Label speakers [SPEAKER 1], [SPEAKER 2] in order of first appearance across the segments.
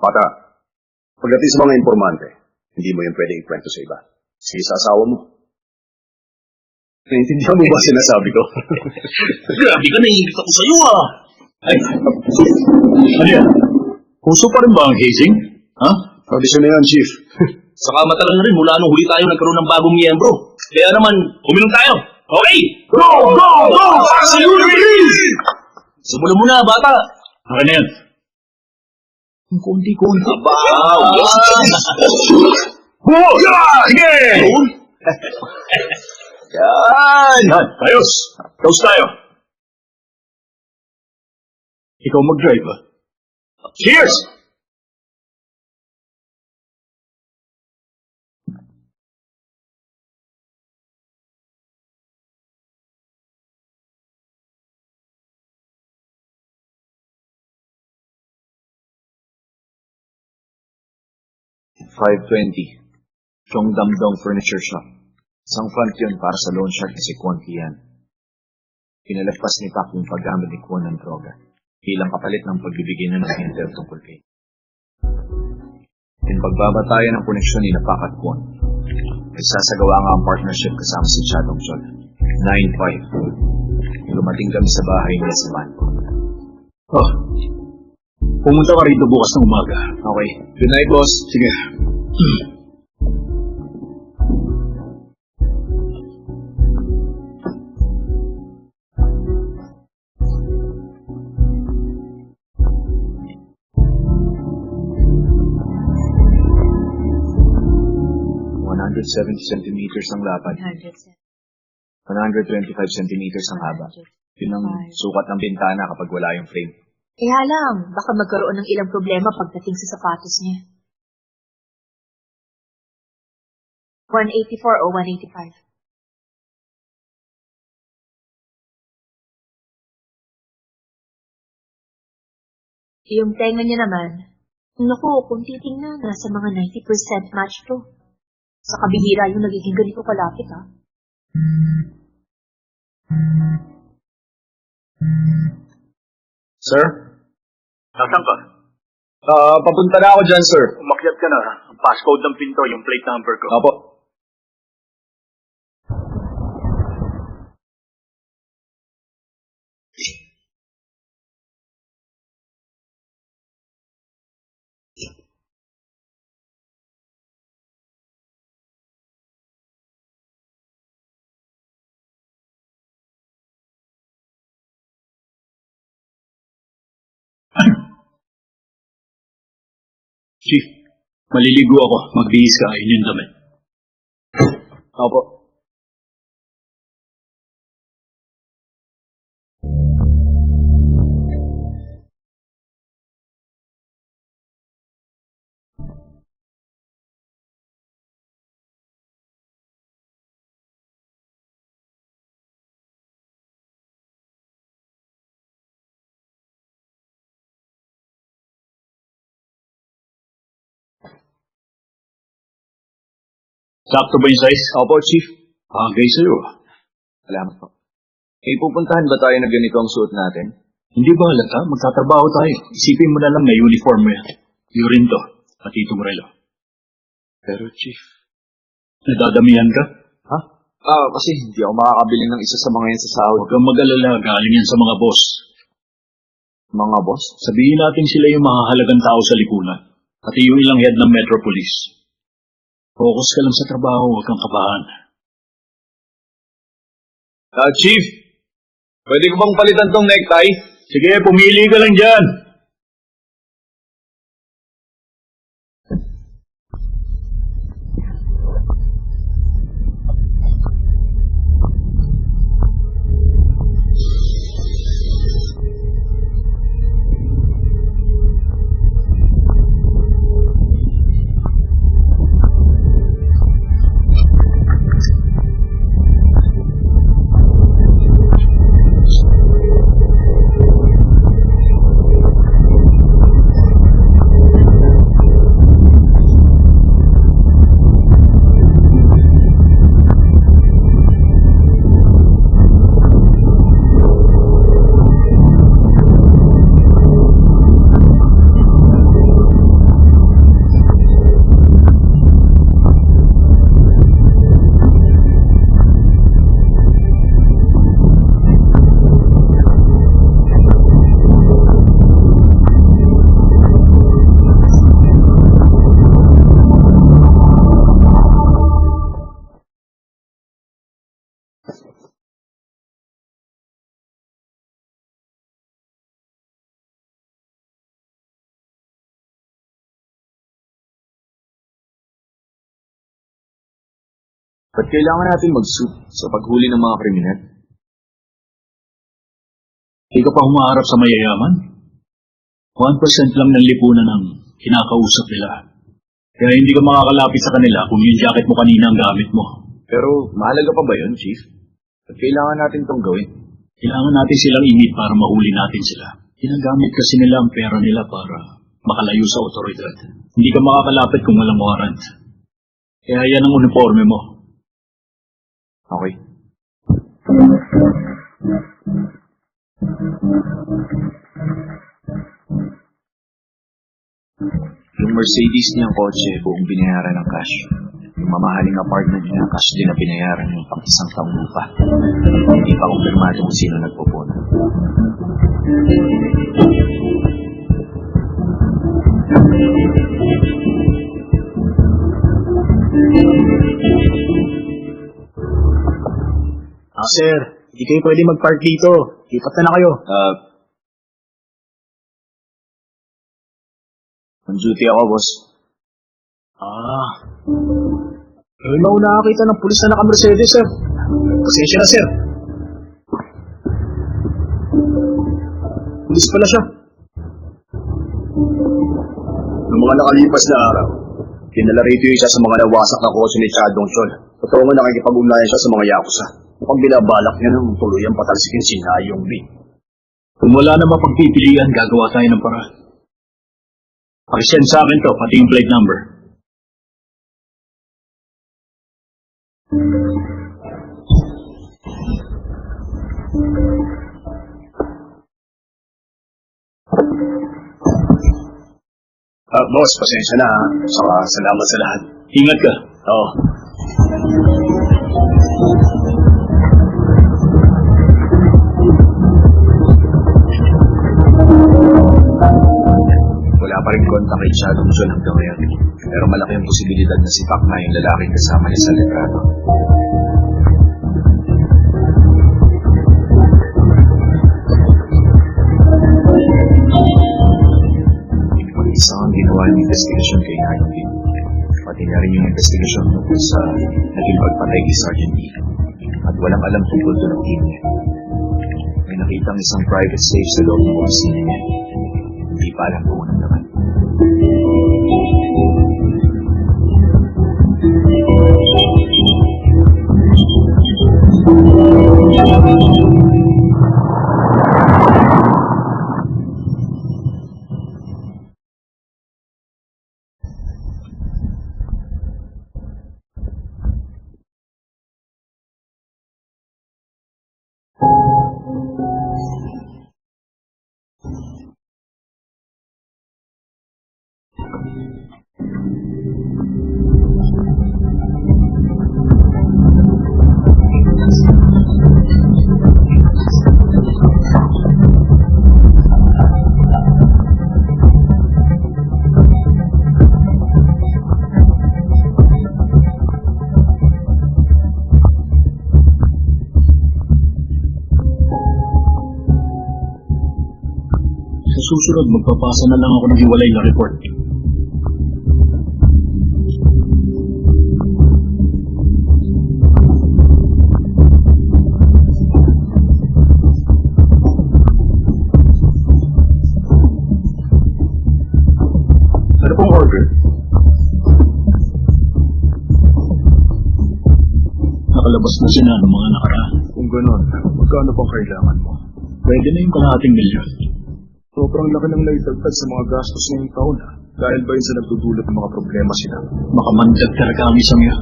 [SPEAKER 1] Bata, pagdating sa mga informante, hindi mo yan pwedeng ikwento sa iba. Sige sa asawa mo. Naintindihan mo ba sinasabi ko?
[SPEAKER 2] Grabe ka, naiingit ako sa'yo
[SPEAKER 3] Ay, ano yan? Puso pa rin ba ang hazing? Ha?
[SPEAKER 1] Tradisyon na yan, Chief.
[SPEAKER 2] Saka matagal na rin mula nung huli tayo nagkaroon ng bagong miyembro. Kaya naman, uminom tayo. Okay?
[SPEAKER 3] Go! Go! Go!
[SPEAKER 2] Simulan mo na, bata.
[SPEAKER 3] Akin na yan. Ang konti-konti. Sige! Yan! Ayos! Toast tayo. Ikaw mag-drive, ha? Cheers!
[SPEAKER 4] $520. Chong Damdong Furniture Shop. Isang front yun para sa loan shark na si Kwon Kian. Pinalagpas ni Pak yung paggamit ni Kwon ng droga bilang kapalit ng pagbibigay na ng intel tungkol kay. Yung pagbabatayan ng koneksyon ni Pak at Kwon, nagsasagawa nga ang partnership kasama si Chadong Chol. 9-5. Lumating kami sa bahay niya sa Manpo.
[SPEAKER 3] Pumunta ka rito bukas ng umaga.
[SPEAKER 4] Okay. Good night, boss.
[SPEAKER 3] Sige.
[SPEAKER 4] Centimeters ang lapad. 125 centimeters ang haba. Yun ang sukat ng bintana kapag wala yung frame.
[SPEAKER 5] Kaya lang, baka magkaroon ng ilang problema pagdating sa sapatos niya. 184 o 185? Yung tenga niya naman, naku, kung titingnan, nasa mga 90% match to. Sa kabihira yung nagiging ganito kalapit, ha?
[SPEAKER 1] Sir?
[SPEAKER 3] Nasaan ka?
[SPEAKER 1] Papunta na ako dyan, sir.
[SPEAKER 3] Umakyat ka na. Ang passcode ng pinto, yung plate number ko.
[SPEAKER 1] Opo.
[SPEAKER 3] Chief, maliligo ako. Magbihis ka. Ayun yung damit.
[SPEAKER 1] Opo.
[SPEAKER 3] Sakto ba yung size?
[SPEAKER 1] Opo, Chief.
[SPEAKER 3] Bagay sa'yo.
[SPEAKER 4] Salamat po. May pupuntahan ba tayo na ganito ang suot natin?
[SPEAKER 3] Hindi ba halata? Magtatrabaho tayo. Isipin mo na lang na uniform mo yan. Yung rin to. Pati itong relo.
[SPEAKER 4] Pero, Chief...
[SPEAKER 3] Nadadamihan ka?
[SPEAKER 4] Ha? Kasi hindi ako makakabili ng isa sa mga yan sa sahod.
[SPEAKER 3] Huwag kang mag-alala. Galing yan sa mga boss.
[SPEAKER 4] Mga boss?
[SPEAKER 3] Sabihin natin sila yung mahahalagang tao sa lipunan. Pati yung ilang head ng Metropolis. Focus ka lang sa trabaho. Huwag kang kabahan.
[SPEAKER 1] Chief, pwede ko bang palitan tong necktie?
[SPEAKER 3] Sige, pumili ka lang dyan.
[SPEAKER 4] Ba't kailangan natin mag-suit sa paghuli ng mga kriminal?
[SPEAKER 3] Hindi ka pa humaharap sa mayayaman. 1% lang ng lipunan ang kinakausap nila. Kaya hindi ka makakalapit sa kanila kung yung jacket mo kanina ang gamit mo.
[SPEAKER 4] Pero mahalaga pa ba yun, Chief? Ba't kailangan natin itong gawin?
[SPEAKER 3] Kailangan natin silang init para mahuli natin sila. Ginagamit kasi nila ang pera nila para makalayo sa otoridad. Hindi ka makakalapit kung walang warrant. Kaya yan ang uniforme mo.
[SPEAKER 4] Okay. Yung Mercedes niyang kotse buong binayaran ng cash. Yung mamahaling apartment niya, cash din na binayaran yung pang isang taong lupa. Hindi pa kumpirmado kung sino nagpupuna.
[SPEAKER 6] Sir, hindi kayo pwede mag-park dito. Lipat na kayo.
[SPEAKER 4] On duty ako, boss.
[SPEAKER 6] May mauna nakakita ng pulis na naka-Mercedes, sir. Pasensya na, sir. Pulis pala siya.
[SPEAKER 1] Noong mga nakalipas na araw, dinala rito yung isa sa mga nawasak na kotse ni Chad Dongchon. Totoo nga nakikipag-ugnayan siya sa mga yakuza. Mukhang binabalak niya ng tuluyang patalsikin si Na Yongbin.
[SPEAKER 3] Kung wala na mapagpipilian, gagawa tayo ng paraan. Pakisend sa akin to, pati yung plate number.
[SPEAKER 1] Boss, pasensya na ha. Saka salamat sa lahat.
[SPEAKER 3] Ingat ka.
[SPEAKER 1] Oo.
[SPEAKER 4] Wala pa rin kontak kay Chad Dongchon hanggang ngayon. Pero malaki ang posibilidad na si Pak na yung lalaking kasama niya sa litrato. Mag-isa ang ginawa ng investigasyon kay Na Yongbin. Pati na rin yung investigasyon tungkol sa naging pagpatay ni Sergeant E. At walang alam tungkol doon ang team niya. May nakitang isang private safe sa loob ng opisina niya. Hindi pa alam kung anong naman.
[SPEAKER 3] Susunod, magpapasa na lang ako ng hiwalay na report. Ano pong order? Nakalabas na sila ng mga nakaraan.
[SPEAKER 6] Kung ganon, magkano pang kailangan mo?
[SPEAKER 3] Pwede na yung kalahating milyon.
[SPEAKER 6] Sobrang laki ng naitagtad sa mga gastos ngayong taon ha. Dahil ba yun sa nagdudulot ng mga problema sila?
[SPEAKER 3] Makamandag talaga kami sa mga.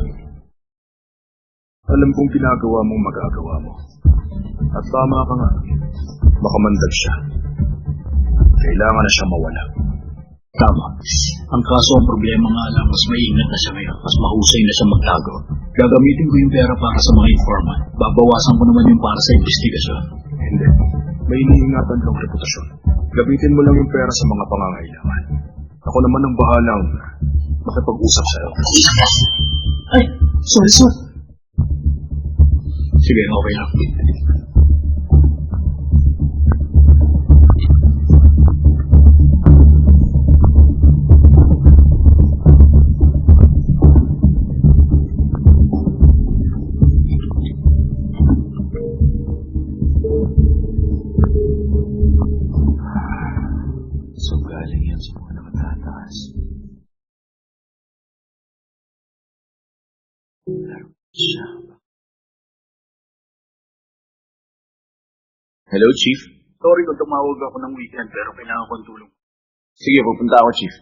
[SPEAKER 6] Alam kong ginagawa mong magagawa mo. At tama ka nga. Makamandag siya. Kailangan na siya mawala.
[SPEAKER 3] Tama. Ang kaso ang problema nga lang, mas maingat na siya ngayon. Mas mahusay na siya magtago. Gagamitin ko yung pera para sa mga informant. Babawasan ko naman yung para sa investigasyon.
[SPEAKER 6] Hindi. May iniingatan kang reputasyon. Gamitin mo lang yung pera sa mga pangangailangan. Ako naman ang bahalang makipag-usap sa'yo.
[SPEAKER 3] Ay! Sorry. Sige, okay lang.
[SPEAKER 4] Pansin ko na matataas. Laro siya. Hello, Chief.
[SPEAKER 3] Sorry kung tumawag ako ng weekend pero kailangan ko ng tulong.
[SPEAKER 4] Sige, pupunta ako, Chief.